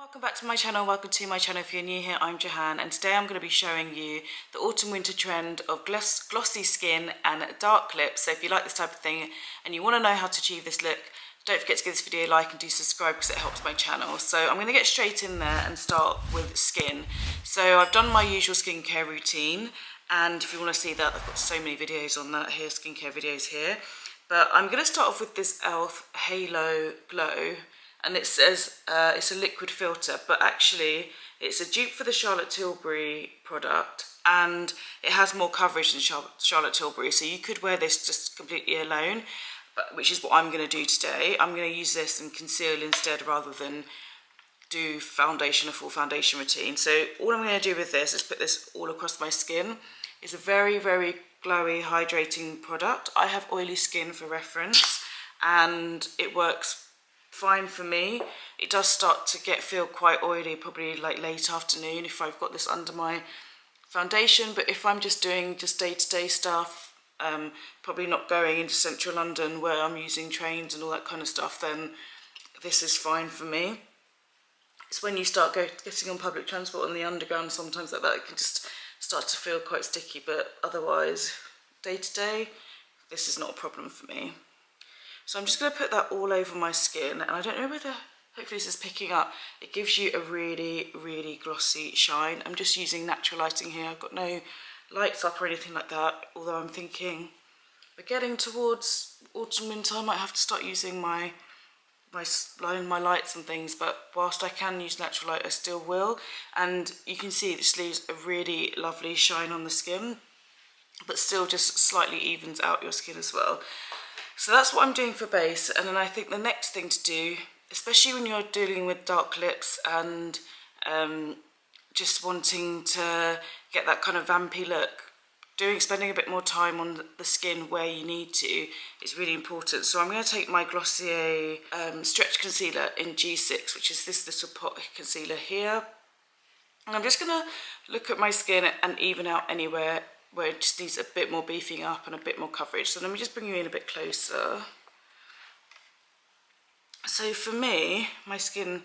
Welcome back to my channel, welcome to my channel. If you're new here, I'm Jahan, and today I'm going to be showing you the autumn winter trend of glossy skin and dark lips. So if you like this type of thing and you want to know how to achieve this look, don't forget to give this video a like and do subscribe because it helps my channel. So I'm going to get straight in there and start with skin. So I've done my usual skincare routine, and if you want to see that, I've got so many videos on that here, skincare videos here. But I'm going to start off with this e.l.f. Halo Glow. And it says it's a liquid filter, but actually it's a dupe for the Charlotte Tilbury product, and it has more coverage than Charlotte Tilbury, so you could wear this just completely alone, which is what I'm going to do today. I'm going to use this and conceal instead rather than do foundation, a full foundation routine. So all I'm going to do with this is put this all across my skin. It's a very, very glowy, hydrating product. I have oily skin for reference, and it works fine for me. It does start to feel quite oily probably like late afternoon if I've got this under my foundation, but if I'm just doing day-to-day stuff, probably not going into central London where I'm using trains and all that kind of stuff, then this is fine for me. It's when you start getting on public transport and the underground, sometimes like that, it can just start to feel quite sticky, but otherwise day-to-day this is not a problem for me. So I'm just going to put that all over my skin, and I don't know whether, hopefully this is picking up, it gives you a really, really glossy shine. I'm just using natural lighting here, I've got no lights up or anything like that, although I'm thinking we're getting towards autumn, winter, I might have to start using my lights and things, but whilst I can use natural light, I still will. And you can see this leaves a really lovely shine on the skin, but still just slightly evens out your skin as well. So that's what I'm doing for base, and then I think the next thing to do, especially when you're dealing with dark lips and just wanting to get that kind of vampy look, spending a bit more time on the skin where you need to is really important. So I'm going to take my Glossy Stretch Concealer in G6, which is this little pot concealer here, and I'm just going to look at my skin and even out anywhere where it just needs a bit more beefing up and a bit more coverage. So let me just bring you in a bit closer. So for me, my skin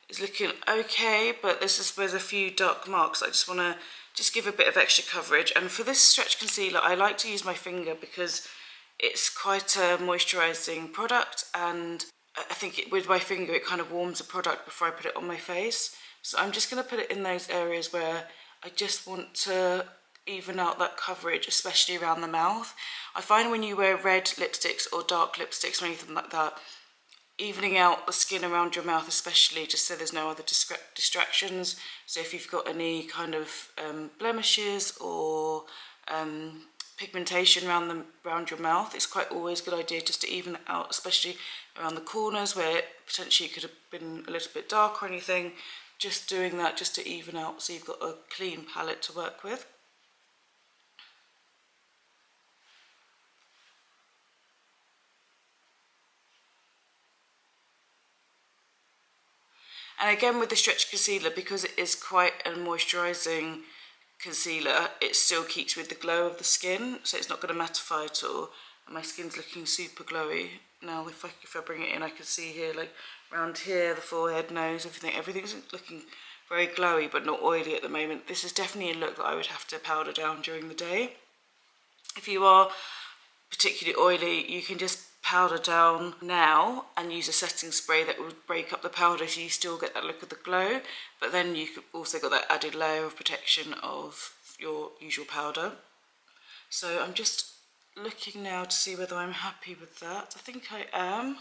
is looking okay, but there's a few dark marks. I just want to give a bit of extra coverage. And for this stretch concealer, I like to use my finger because it's quite a moisturising product, and I think with my finger it kind of warms the product before I put it on my face. So I'm just going to put it in those areas where I just want to even out that coverage, especially around the mouth. I find when you wear red lipsticks or dark lipsticks or anything like that, evening out the skin around your mouth especially, just so there's no other distractions. So if you've got any kind of blemishes or pigmentation around your mouth, it's quite always a good idea just to even it out, especially around the corners where potentially it could have been a little bit dark or anything. Just doing that just to even out so you've got a clean palette to work with. And again with the stretch concealer, because it is quite a moisturising concealer, it still keeps with the glow of the skin, so it's not going to mattify at all. And my skin's looking super glowy. Now if I bring it in, I can see here, like around here, the forehead, nose, everything's looking very glowy but not oily at the moment. This is definitely a look that I would have to powder down during the day. If you are particularly oily, you can just powder down now and use a setting spray that will break up the powder so you still get that look of the glow, but then you could also got that added layer of protection of your usual powder. So I'm just looking now to see whether I'm happy with that. I think I am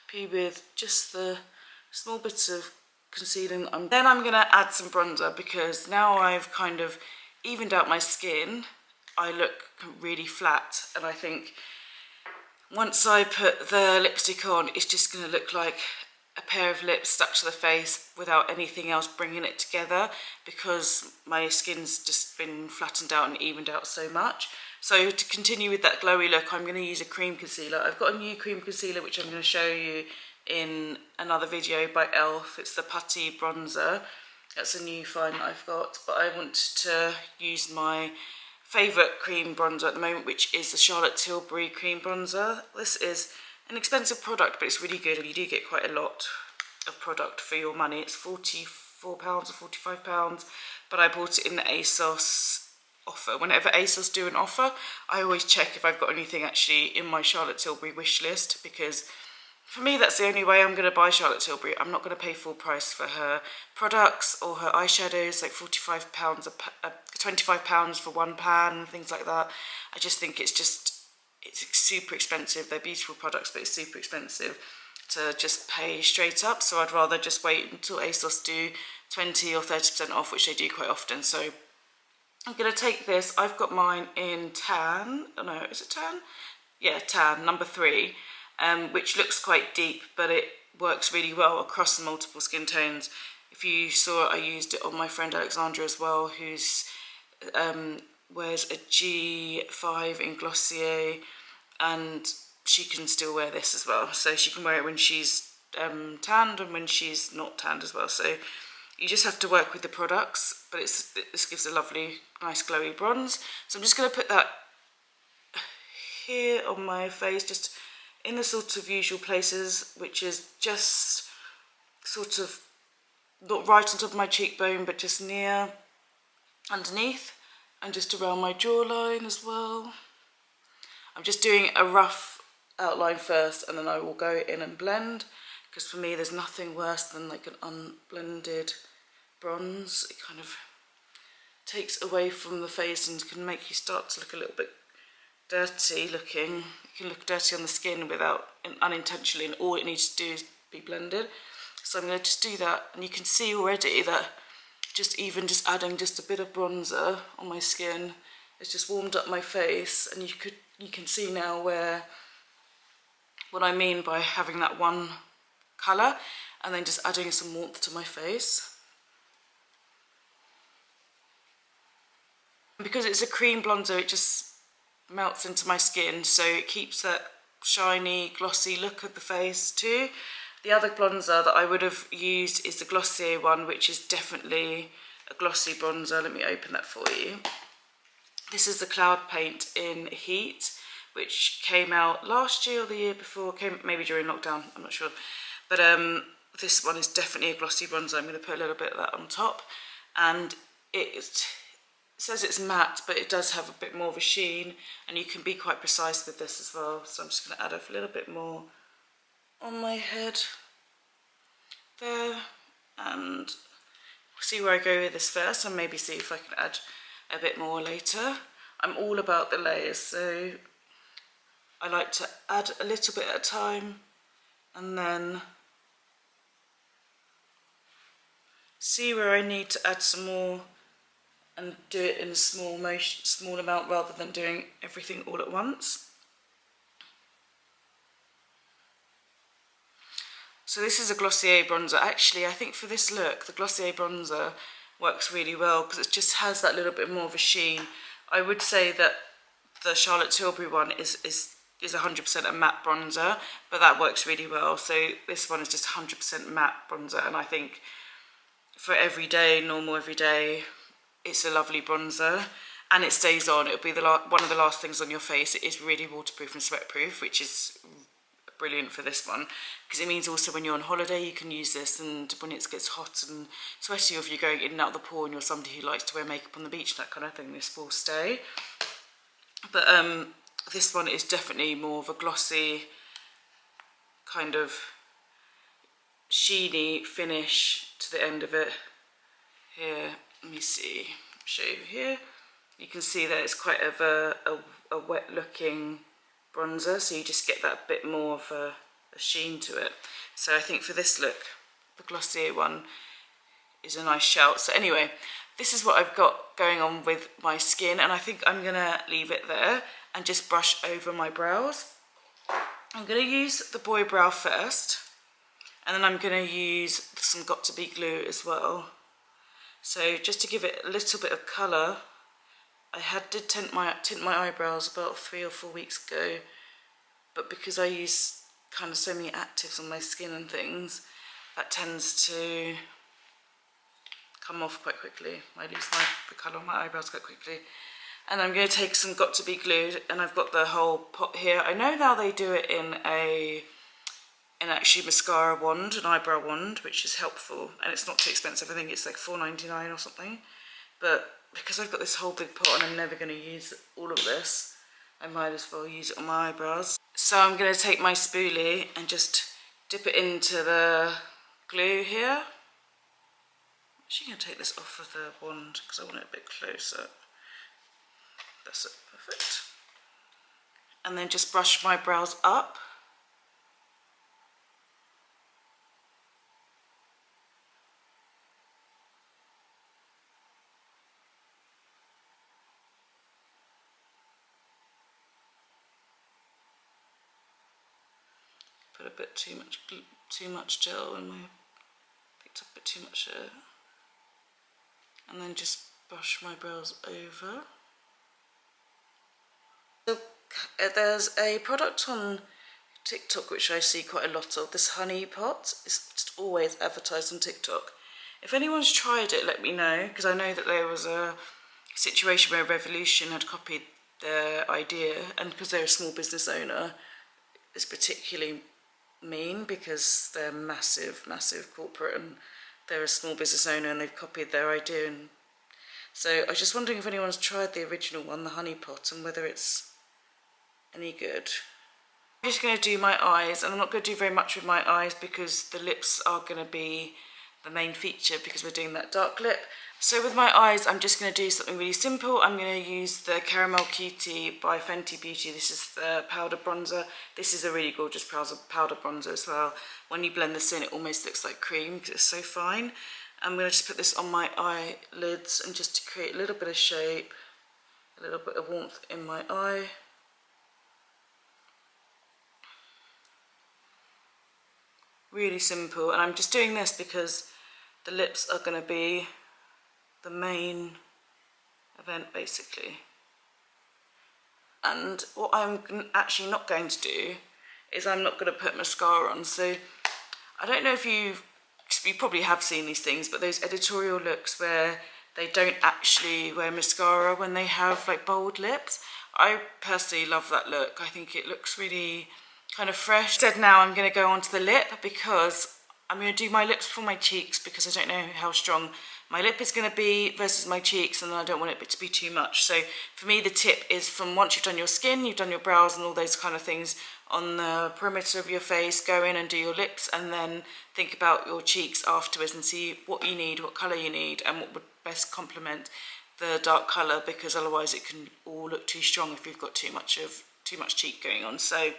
happy with just the small bits of concealing. Then I'm going to add some bronzer, because now I've kind of evened out my skin, I look really flat, and I think once I put the lipstick on, it's just going to look like a pair of lips stuck to the face without anything else bringing it together, because my skin's just been flattened out and evened out so much. So to continue with that glowy look, I'm going to use a cream concealer. I've got a new cream concealer which I'm going to show you in another video by e.l.f. It's the Putty Bronzer. That's a new find that I've got, but I wanted to use my favourite cream bronzer at the moment, which is the Charlotte Tilbury cream bronzer. This is an expensive product, but it's really good and you do get quite a lot of product for your money. It's £44 or £45, but I bought it in the ASOS offer. Whenever ASOS do an offer, I always check if I've got anything actually in my Charlotte Tilbury wish list, because for me that's the only way I'm going to buy Charlotte Tilbury. I'm not going to pay full price for her products or her eyeshadows, like £45 £25 for one pan and things like that. I just think it's super expensive. They're beautiful products, but it's super expensive to just pay straight up. So I'd rather just wait until ASOS do 20 or 30% off, which they do quite often. So I'm going to take this. I've got mine in tan. Oh no, is it tan? Yeah, tan, number 3, which looks quite deep, but it works really well across multiple skin tones. If you saw it, I used it on my friend Alexandra as well, who's wears a G5 in Glossier, and she can still wear this as well. So she can wear it when she's tanned and when she's not tanned as well. So you just have to work with the products, but this gives a lovely, nice glowy bronze. So I'm just going to put that here on my face, just in the sort of usual places, which is just sort of not right on top of my cheekbone, but just near underneath, and just around my jawline as well. I'm just doing a rough outline first, and then I will go in and blend, because for me there's nothing worse than like an unblended bronze. It kind of takes away from the face and can make you start to look a little bit dirty looking. You can look dirty on the skin without unintentionally, and all it needs to do is be blended. So I'm going to just do that, and you can see already that just adding just a bit of bronzer on my skin, it's just warmed up my face, and you can see now what I mean by having that one colour and then just adding some warmth to my face. And because it's a cream bronzer, it just melts into my skin, so it keeps that shiny, glossy look of the face too. The other bronzer that I would have used is the Glossier one, which is definitely a glossy bronzer. Let me open that for you. This is the Cloud Paint in Heat, which came out last year or the year before, came maybe during lockdown, I'm not sure. But this one is definitely a glossy bronzer. I'm going to put a little bit of that on top. And it says it's matte, but it does have a bit more of a sheen, and you can be quite precise with this as well. So I'm just going to add a little bit more on my head there, and see where I go with this first, and maybe see if I can add a bit more later. I'm all about the layers, so I like to add a little bit at a time and then see where I need to add some more and do it in a small amount rather than doing everything all at once. So this is a Glossier bronzer. Actually, I think for this look, the Glossier bronzer works really well because it just has that little bit more of a sheen. I would say that the Charlotte Tilbury one is 100% a matte bronzer, but that works really well. So this one is just 100% matte bronzer, and I think for everyday, normal everyday, it's a lovely bronzer, and it stays on. It'll be one of the last things on your face. It is really waterproof and sweatproof, which is brilliant for this one, because it means also when you're on holiday you can use this, and when it gets hot and sweaty, or if you're going in and out of the pool and you're somebody who likes to wear makeup on the beach, that kind of thing, this will stay. But this one is definitely more of a glossy, kind of sheeny finish to the end of it. Here, let me see, show you here. You can see that it's quite of a wet looking bronzer, so you just get that bit more of a sheen to it. So I think for this look, the Glossier one is a nice shout. So anyway, this is what I've got going on with my skin, and I think I'm gonna leave it there and just brush over my brows. I'm gonna use the Boy Brow first, and then I'm gonna use some Got To Be glue as well. So just to give it a little bit of colour, I did tint my eyebrows about 3 or 4 weeks ago, but because I use kind of so many actives on my skin and things, that tends to come off quite quickly. I lose the colour on my eyebrows quite quickly. And I'm going to take some Got To Be glue, and I've got the whole pot here. I know now they do it in a in actually mascara wand, an eyebrow wand, which is helpful, and it's not too expensive. I think it's like $4.99 or something. But because I've got this whole big pot and I'm never going to use all of this, I might as well use it on my eyebrows. So I'm going to take my spoolie and just dip it into the glue here. I'm actually going to take this off of the wand because I want it a bit closer. That's it, perfect. And then just brush my brows up. Put a bit too much gel in my, picked up a bit too much here. And then just brush my brows over. So, there's a product on TikTok which I see quite a lot of, this honey pot. It's just always advertised on TikTok. If anyone's tried it, let me know, because I know that there was a situation where Revolution had copied their idea, and because they're a small business owner, it's particularly mean because they're massive corporate and they're a small business owner and they've copied their idea. And so I was just wondering if anyone's tried the original one, the honey pot, and whether it's any good. I'm just going to do my eyes, and I'm not going to do very much with my eyes because the lips are going to be the main feature because we're doing that dark lip. So with my eyes, I'm just going to do something really simple. I'm going to use the Caramel Cutie by Fenty Beauty. This is the powder bronzer. This is a really gorgeous powder bronzer as well. When you blend this in, it almost looks like cream because it's so fine. I'm going to just put this on my eyelids and just to create a little bit of shape, a little bit of warmth in my eye. Really simple, and I'm just doing this because the lips are going to be the main event basically. And what I'm actually not going to do is I'm not going to put mascara on. So I don't know if you probably have seen these things, but those editorial looks where they don't actually wear mascara when they have like bold lips, I personally love that look. I think it looks really kind of fresh. Instead now I'm going to go onto the lip because I'm going to do my lips for my cheeks because I don't know how strong my lip is going to be versus my cheeks, and I don't want it to be too much. So for me the tip is, from once you've done your skin, you've done your brows and all those kind of things on the perimeter of your face, go in and do your lips and then think about your cheeks afterwards and see what you need, what colour you need, and what would best complement the dark colour, because otherwise it can all look too strong if you've got too much cheek going on. So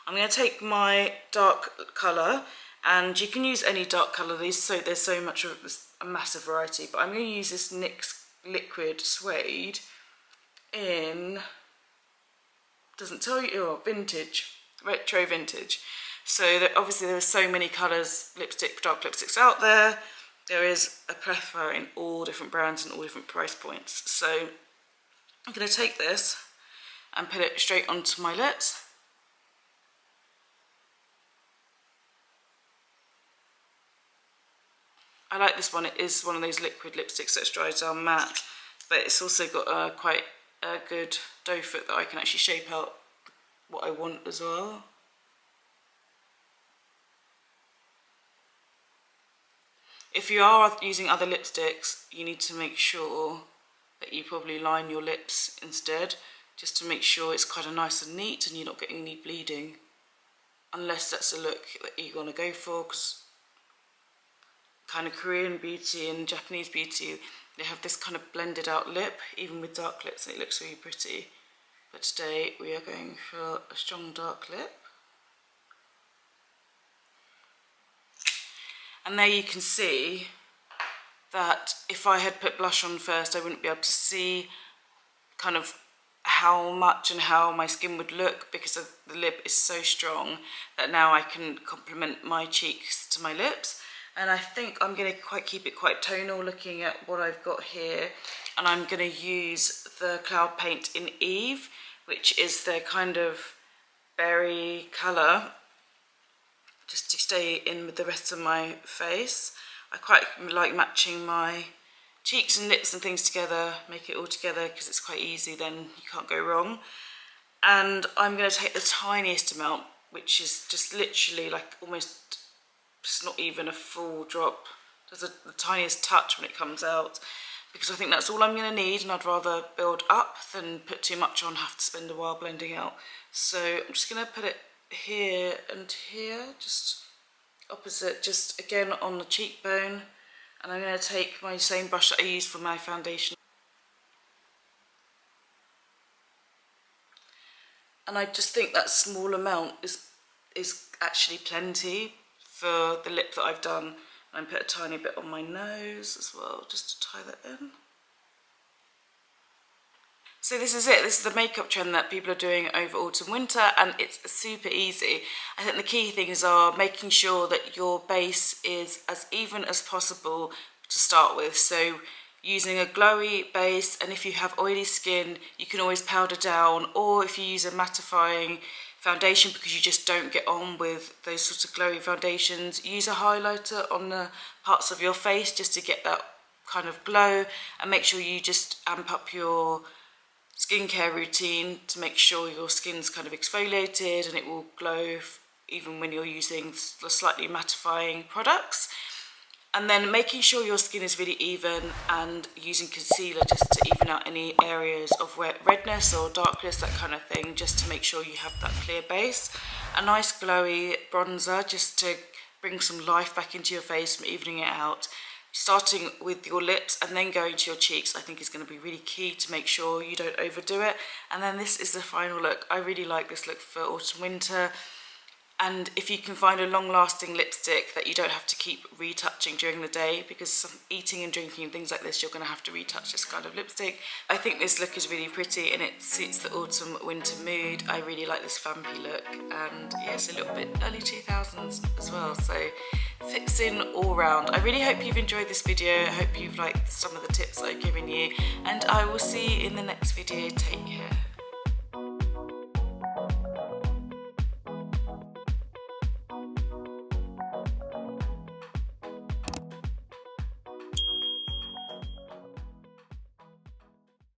I'm going to take my dark colour, and you can use any dark colour. There's so much of a massive variety, but I'm going to use this NYX liquid suede in, doesn't tell you, oh, vintage, retro vintage. So that obviously there are so many colours, dark lipsticks out there. There is a plethora in all different brands and all different price points. So I'm going to take this and put it straight onto my lips. I like this one. It is one of those liquid lipsticks that's dries down matte, but it's also got quite a good doe foot that I can actually shape out what I want as well. If you are using other lipsticks, you need to make sure that you probably line your lips instead, just to make sure it's kind of nice and neat and you're not getting any bleeding, unless that's a look that you want to go for, because kind of Korean beauty and Japanese beauty, they have this kind of blended out lip, even with dark lips, and it looks really pretty. But today we are going for a strong dark lip. And there you can see that if I had put blush on first, I wouldn't be able to see kind of how much and how my skin would look, because the lip is so strong that now I can complement my cheeks to my lips. And I think I'm going to keep it quite tonal, looking at what I've got here. And I'm going to use the Cloud Paint in Eve, which is their kind of berry colour, just to stay in with the rest of my face. I quite like matching my cheeks and lips and things together, make it all together, because it's quite easy, then you can't go wrong. And I'm going to take the tiniest amount, which is just literally like almost, it's not even a full drop, there's the tiniest touch when it comes out, because I think that's all I'm going to need, and I'd rather build up than put too much on, have to spend a while blending out. So I'm just going to put it here and here, just opposite, just again on the cheekbone, and I'm going to take my same brush that I used for my foundation. And I just think that small amount is actually plenty for the lip that I've done. And I put a tiny bit on my nose as well, just to tie that in. So this is it. This is the makeup trend that people are doing over autumn winter, and it's super easy. I think the key things are making sure that your base is as even as possible to start with. So using a glowy base, and if you have oily skin, you can always powder down, or if you use a mattifying foundation because you just don't get on with those sorts of glowy foundations, use a highlighter on the parts of your face just to get that kind of glow, and make sure you just amp up your skincare routine to make sure your skin's kind of exfoliated and it will glow even when you're using the slightly mattifying products. And then making sure your skin is really even and using concealer just to even out any areas of redness or darkness, that kind of thing, just to make sure you have that clear base. A nice glowy bronzer just to bring some life back into your face from evening it out. Starting with your lips and then going to your cheeks, I think is going to be really key to make sure you don't overdo it. And then this is the final look. I really like this look for autumn winter. And if you can find a long-lasting lipstick that you don't have to keep retouching during the day, because eating and drinking and things like this, you're going to have to retouch this kind of lipstick. I think this look is really pretty and it suits the autumn-winter mood. I really like this vampy look, and yeah, it's a little bit early 2000s as well, so fits in all round. I really hope you've enjoyed this video. I hope you've liked some of the tips I've given you, and I will see you in the next video. Take care.